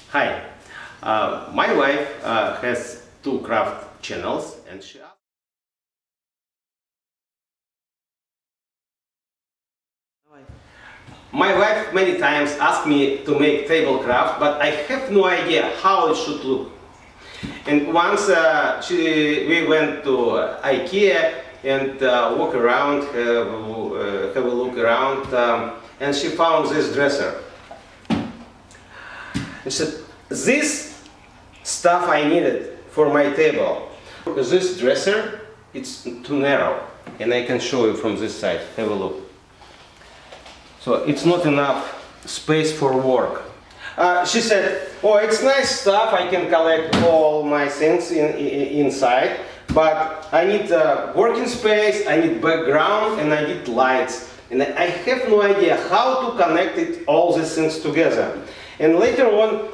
Hi, my wife has 2 craft channels, and my wife many times asked me to make tablecraft, but I have no idea how it should look. And once we went to Ikea and walk around, have a look around, and she found this dresser. And she said, this stuff I needed for my table. This dresser, it's too narrow, and I can show you from this side. Have a look. So it's not enough space for work. She said, oh, it's nice stuff, I can collect all my things inside, but I need working space, I need background, and I need lights. And I have no idea how to connect all these things together. And later on,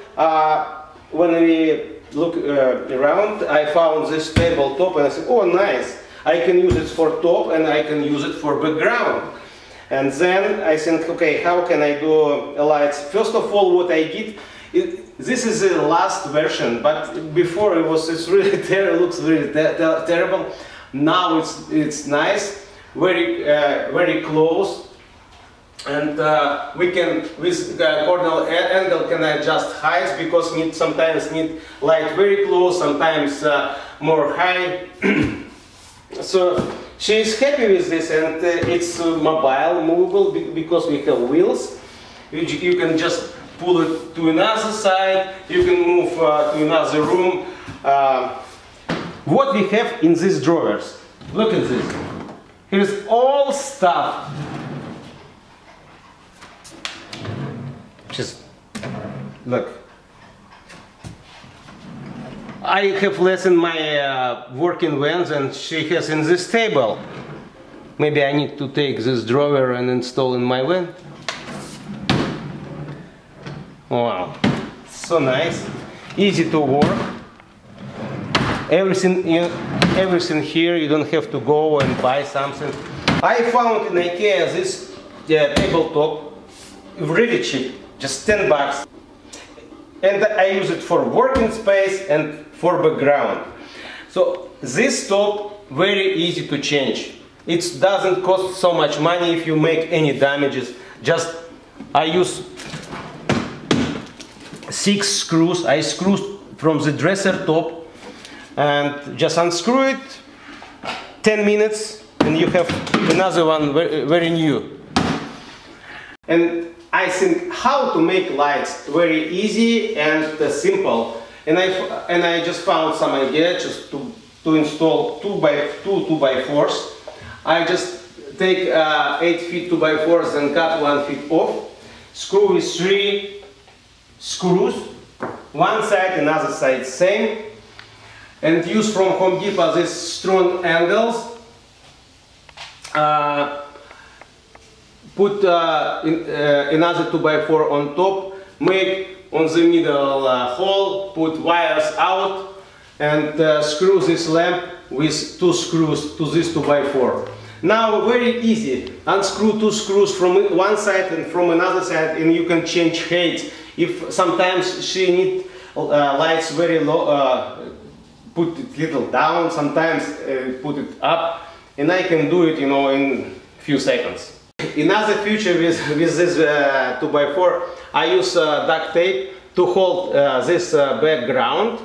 when we look around, I found this tabletop, and I said, oh, nice, I can use it for top and I can use it for background. And then I think, okay, how can I do lights? First of all, what I did, this is the last version, but before it's really looks really terrible. Now it's nice, very close, and we can with corner angle can adjust heights because sometimes need light very close, sometimes more high. So she is happy with this, and it's mobile, movable, because we have wheels. You can just pull it to another side, you can move to another room. What we have in these drawers, look at this. Here's all stuff. Just look. I have less in my working vans than she has in this table. Maybe I need to take this drawer and install in my van. Wow, so nice, easy to work. Everything here, you don't have to go and buy something. I found in Ikea this tabletop really cheap, just 10 bucks. And I use it for working space and for background. So this top, very easy to change. It doesn't cost so much money if you make any damages. Just I use 6 screws. I screw from the dresser top and just unscrew it. 10 minutes and you have another one very new. And I think how to make lights very easy and simple, and I just found some idea just to install 2x2 2x4s. I just take 8 feet 2x4s and cut 1 foot off, screw with 3 screws, one side, another side same, and use from Home Depot these strong angles. Put another 2x4 on top, make on the middle hole, put wires out, and screw this lamp with 2 screws to this 2x4. Now very easy, unscrew 2 screws from one side and from another side, and you can change height. If sometimes she needs lights very low, put it little down, sometimes put it up, and I can do it, in few seconds. Another feature with this 2x4, I use duct tape to hold this background.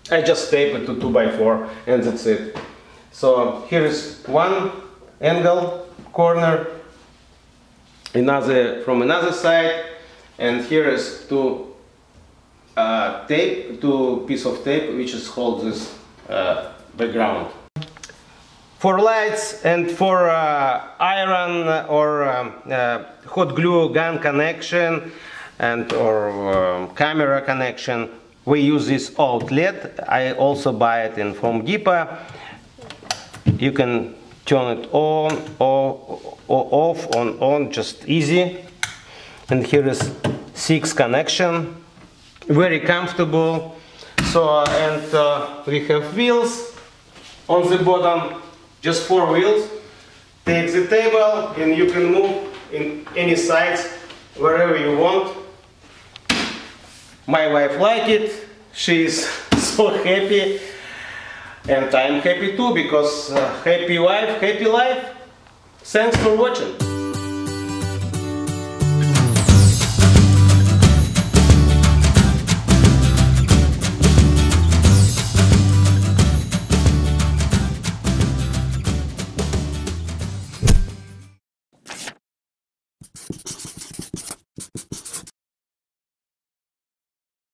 I just tape it to 2x4 and that's it. So here is one angle, corner, another from another side, and here is two piece of tape which is hold this background. For lights and for iron or hot glue gun connection and or camera connection, we use this outlet. I also buy it in Home Depot. You can turn it on or off, on, just easy. And here is 6 connection, very comfortable. So and we have wheels on the bottom. Just 4 wheels, take the table and you can move in any sides wherever you want. My wife liked it, she is so happy, and I'm happy too, because happy wife, happy life. Thanks for watching.